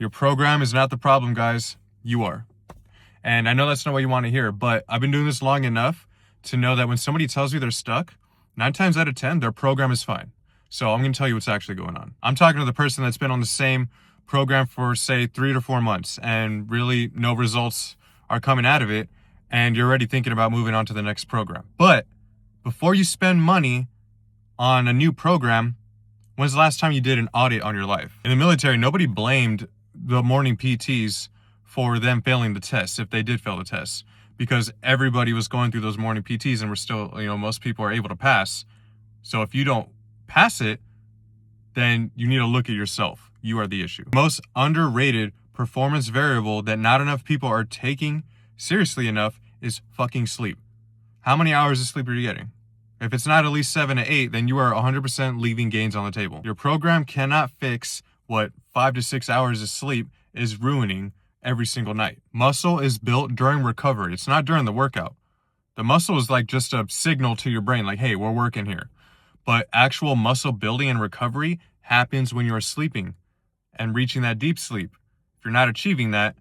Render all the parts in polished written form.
Your program is not the problem, guys. You are. And I know that's not what you want to hear, but I've been doing this long enough to know that when somebody tells you they're stuck, 9 times out of 10, their program is fine. So I'm going to tell you what's actually going on. I'm talking to the person that's been on the same program for, say, 3 to 4 months, and really no results are coming out of it, and you're already thinking about moving on to the next program. But before you spend money on a new program, when's the last time you did an audit on your life? In the military, nobody blamed the morning PTs for them failing the tests if they did fail the tests, because everybody was going through those morning PTs and we're still, most people are able to pass. So if you don't pass it, then you need to look at yourself. You are the issue. Most underrated performance variable that not enough people are taking seriously enough is fucking sleep. How many hours of sleep are you getting? If it's not at least 7 to 8, then you are 100% leaving gains on the table. Your program cannot fix what 5 to 6 hours of sleep is ruining every single night. Muscle is built during recovery. It's not during the workout. The muscle is like just a signal to your brain, like, hey, we're working here. But actual muscle building and recovery happens when you're sleeping and reaching that deep sleep. If you're not achieving that,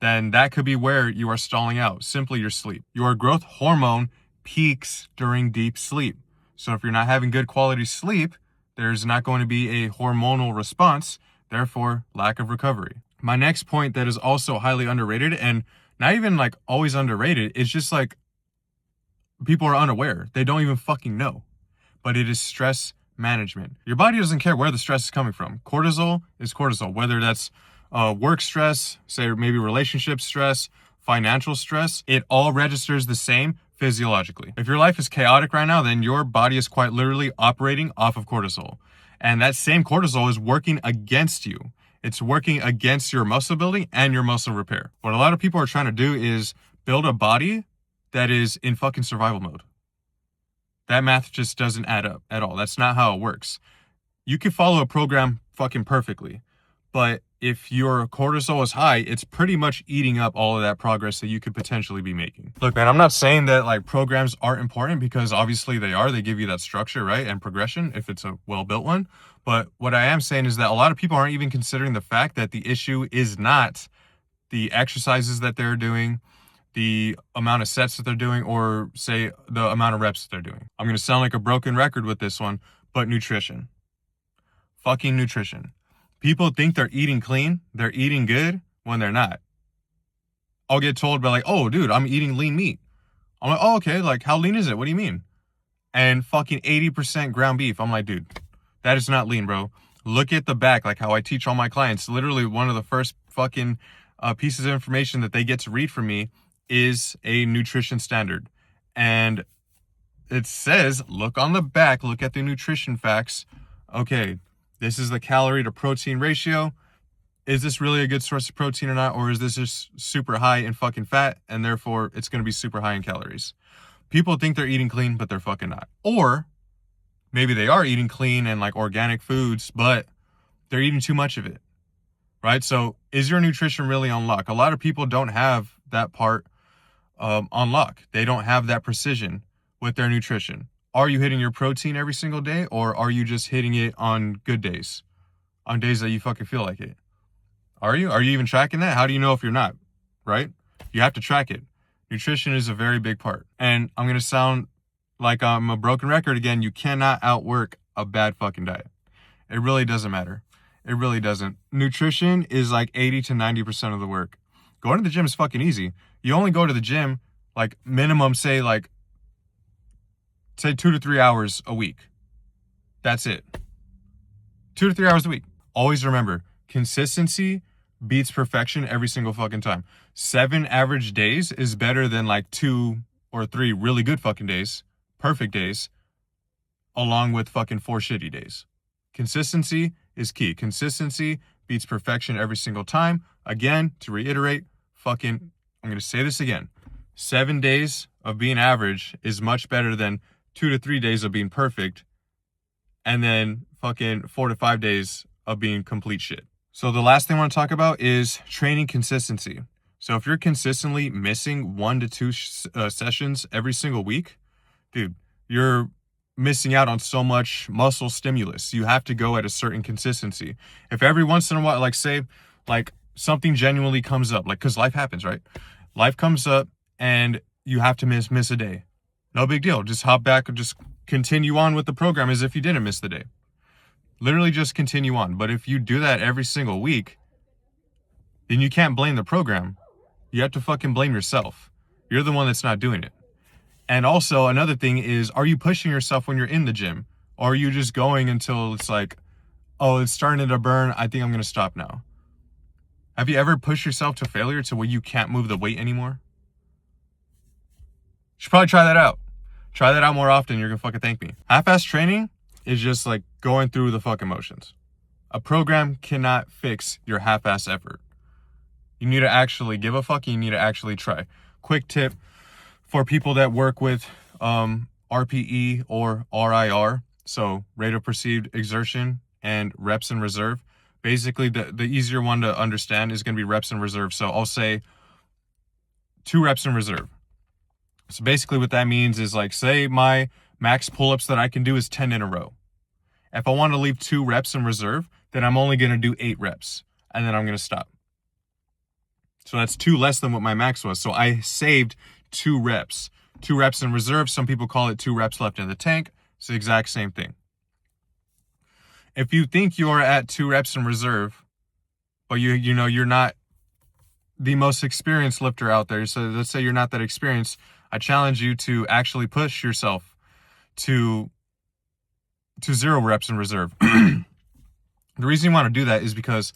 then that could be where you are stalling out, simply your sleep. Your growth hormone peaks during deep sleep. So if you're not having good quality sleep, there's not going to be a hormonal response, therefore lack of recovery. My next point that is also highly underrated, and not even like always underrated, it's just like people are unaware. They don't even fucking know. But it is stress management. Your body doesn't care where the stress is coming from. Cortisol is cortisol, whether that's work stress, say maybe relationship stress, financial stress, it all registers the same physiologically. If your life is chaotic right now, then your body is quite literally operating off of cortisol. And that same cortisol is working against you. It's working against your muscle building and your muscle repair. What a lot of people are trying to do is build a body that is in fucking survival mode. That math just doesn't add up at all. That's not how it works. You can follow a program fucking perfectly, but if your cortisol is high, it's pretty much eating up all of that progress that you could potentially be making. Look, man, I'm not saying that like programs aren't important, because obviously they are. They give you that structure, right? And progression if it's a well-built one. But what I am saying is that a lot of people aren't even considering the fact that the issue is not the exercises that they're doing, the amount of sets that they're doing, or say the amount of reps that they're doing. I'm going to sound like a broken record with this one, but nutrition. Fucking nutrition. People think they're eating clean, they're eating good, when they're not. I'll get told by like, oh, dude, I'm eating lean meat. I'm like, oh, okay, like, how lean is it? What do you mean? And fucking 80% ground beef. I'm like, dude, that is not lean, bro. Look at the back, like how I teach all my clients. Literally one of the first fucking pieces of information that they get to read from me is a nutrition standard. And it says, look on the back, look at the nutrition facts. Okay, this is the calorie to protein ratio. Is this really a good source of protein or not? Or is this just super high in fucking fat and therefore it's going to be super high in calories? People think they're eating clean, but they're fucking not. Or maybe they are eating clean and like organic foods, but they're eating too much of it, right? So is your nutrition really on lock? A lot of people don't have that part on lock. They don't have that precision with their nutrition. Are you hitting your protein every single day, or are you just hitting it on good days? On days that you fucking feel like it? Are you even tracking that? How do you know if you're not, right? You have to track it. Nutrition is a very big part. And I'm going to sound like I'm a broken record again. You cannot outwork a bad fucking diet. It really doesn't matter. It really doesn't. Nutrition is like 80 to 90% of the work. Going to the gym is fucking easy. You only go to the gym like minimum, say 2 to 3 hours a week. That's it. 2 to 3 hours a week. Always remember, consistency beats perfection every single fucking time. 7 average days is better than like 2 or 3 really good fucking days, perfect days, along with fucking 4 shitty days. Consistency is key. Consistency beats perfection every single time. Again, to reiterate, I'm going to say this again. 7 days of being average is much better than 2 to 3 days of being perfect, and then fucking 4 to 5 days of being complete shit. So the last thing I want to talk about is training consistency. So if you're consistently missing 1 to 2 sessions every single week, dude, you're missing out on so much muscle stimulus. You have to go at a certain consistency. If every once in a while, like say, like something genuinely comes up, like, because life happens, right? Life comes up and you have to miss a day. No big deal. Just hop back and just continue on with the program as if you didn't miss the day. Literally just continue on. But if you do that every single week, then you can't blame the program. You have to fucking blame yourself. You're the one that's not doing it. And also another thing is, are you pushing yourself when you're in the gym? Or are you just going until it's like, oh, it's starting to burn, I think I'm going to stop now? Have you ever pushed yourself to failure to where you can't move the weight anymore? You should probably try that out. Try that out more often. You're going to fucking thank me. Half-ass training is just like going through the fucking motions. A program cannot fix your half-ass effort. You need to actually give a fuck. You need to actually try. Quick tip for people that work with RPE or RIR, so rate of perceived exertion and reps in reserve. Basically, the easier one to understand is going to be reps in reserve. So I'll say 2 reps in reserve. So basically what that means is, like, say my max pull-ups that I can do is 10 in a row. If I want to leave 2 reps in reserve, then I'm only going to do 8 reps and then I'm going to stop. So that's 2 less than what my max was. So I saved 2 reps. 2 reps in reserve. Some people call it 2 reps left in the tank. It's the exact same thing. If you think you're at 2 reps in reserve, but you know you're not the most experienced lifter out there, so let's say you're not that experienced, I challenge you to actually push yourself to 0 reps in reserve. The reason you want to do that is because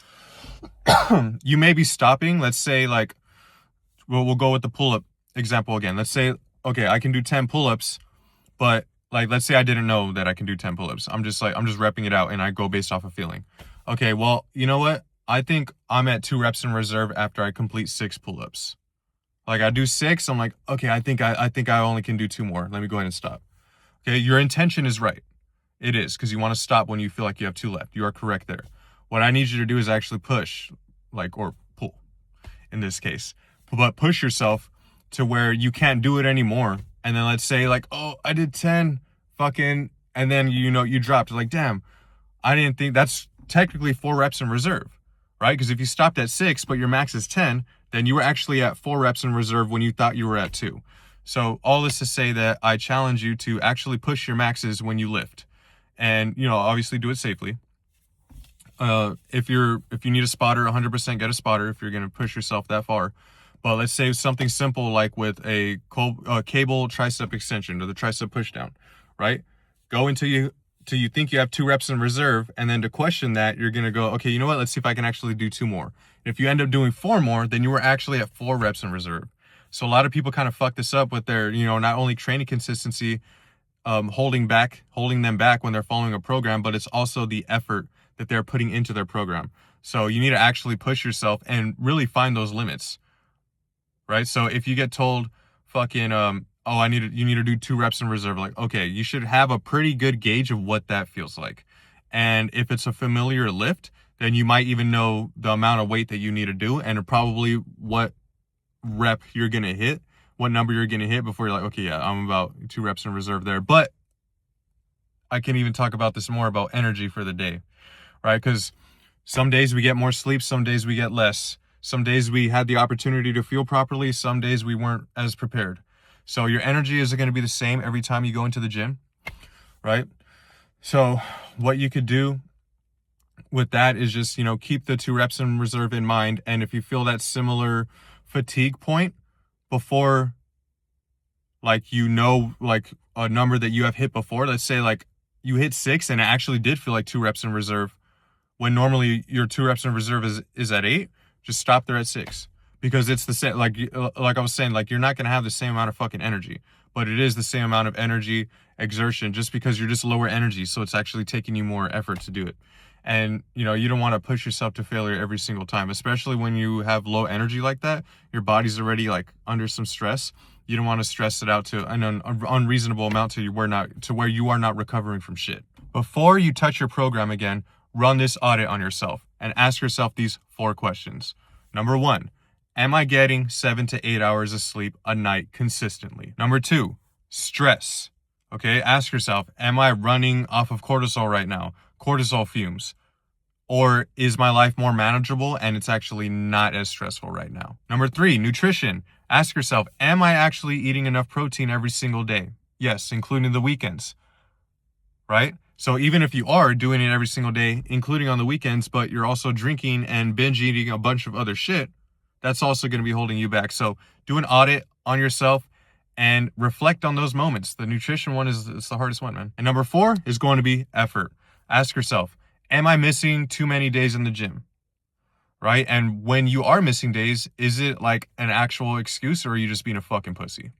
you may be stopping. Let's say, like, we'll go with the pull-up example again. Let's say, okay, I can do 10 pull-ups, but like, let's say I didn't know that I can do 10 pull-ups. I'm just repping it out and I go based off of feeling. Okay, well, you know what? I think I'm at 2 reps in reserve after I complete 6 pull-ups. Like, I do 6, I'm like, okay, I think I only can do 2 more. Let me go ahead and stop. Okay, your intention is right. It is, because you want to stop when you feel like you have 2 left. You are correct there. What I need you to do is actually push, like, or pull in this case. But push yourself to where you can't do it anymore. And then let's say, like, oh, I did 10 fucking, and then, you know, you dropped. Like, damn, I didn't think that's technically 4 reps in reserve, right? Because if you stopped at 6, but your max is 10, then you were actually at 4 reps in reserve when you thought you were at 2. So all this to say that I challenge you to actually push your maxes when you lift. And, you know, obviously do it safely. If you need a spotter, 100% get a spotter if you're going to push yourself that far. But let's say something simple like with a cable tricep extension or the tricep pushdown, right? Go until you think you have 2 reps in reserve, and then to question that, you're going to go, okay, you know what? Let's see if I can actually do 2 more. If you end up doing 4 more, then you were actually at 4 reps in reserve. So a lot of people kind of fuck this up with their, you know, not only training consistency, holding them back when they're following a program, but it's also the effort that they're putting into their program. So you need to actually push yourself and really find those limits, right? So if you get told fucking, oh, you need to do 2 reps in reserve, like, okay, you should have a pretty good gauge of what that feels like. And if it's a familiar lift, then you might even know the amount of weight that you need to do and probably what rep you're going to hit, what number you're going to hit before you're like, okay, yeah, I'm about 2 reps in reserve there. But I can even talk about this more about energy for the day, right? Because some days we get more sleep, some days we get less. Some days we had the opportunity to feel properly, some days we weren't as prepared. So your energy isn't going to be the same every time you go into the gym, right? So what you could do with that is just, you know, keep the 2 reps in reserve in mind. And if you feel that similar fatigue point before, like, you know, like a number that you have hit before, let's say like you hit 6 and it actually did feel like 2 reps in reserve when normally your 2 reps in reserve is at 8, just stop there at 6. Because it's the same, like I was saying, like, you're not going to have the same amount of fucking energy, but it is the same amount of energy exertion just because you're just lower energy. So it's actually taking you more effort to do it. And, you know, you don't want to push yourself to failure every single time, especially when you have low energy like that. Your body's already like under some stress. You don't want to stress it out to an unreasonable amount to where you are not recovering from shit. Before you touch your program again, run this audit on yourself and ask yourself these 4 questions. Number 1, am I getting 7 to 8 hours of sleep a night consistently? Number 2, stress. Okay, ask yourself, am I running off of cortisol right now? Cortisol fumes. Or is my life more manageable and it's actually not as stressful right now? Number 3, nutrition. Ask yourself, am I actually eating enough protein every single day? Yes, including the weekends, right? So even if you are doing it every single day, including on the weekends, but you're also drinking and binge eating a bunch of other shit, that's also going to be holding you back. So do an audit on yourself and reflect on those moments. The nutrition one is the hardest one, man. And number 4 is going to be effort. Ask yourself, am I missing too many days in the gym? Right? And when you are missing days, is it like an actual excuse or are you just being a fucking pussy?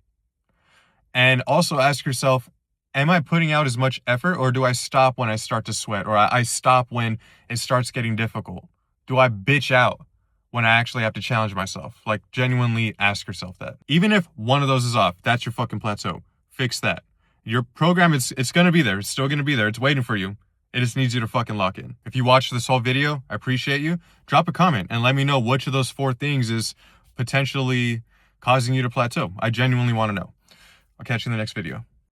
And also ask yourself, am I putting out as much effort or do I stop when I start to sweat or I stop when it starts getting difficult? Do I bitch out when I actually have to challenge myself? Like, genuinely ask yourself that. Even if one of those is off, that's your fucking plateau. Fix that. Your program, it's going to be there. It's still going to be there. It's waiting for you. It just needs you to fucking lock in. If you watched this whole video, I appreciate you. Drop a comment and let me know which of those 4 things is potentially causing you to plateau. I genuinely want to know. I'll catch you in the next video.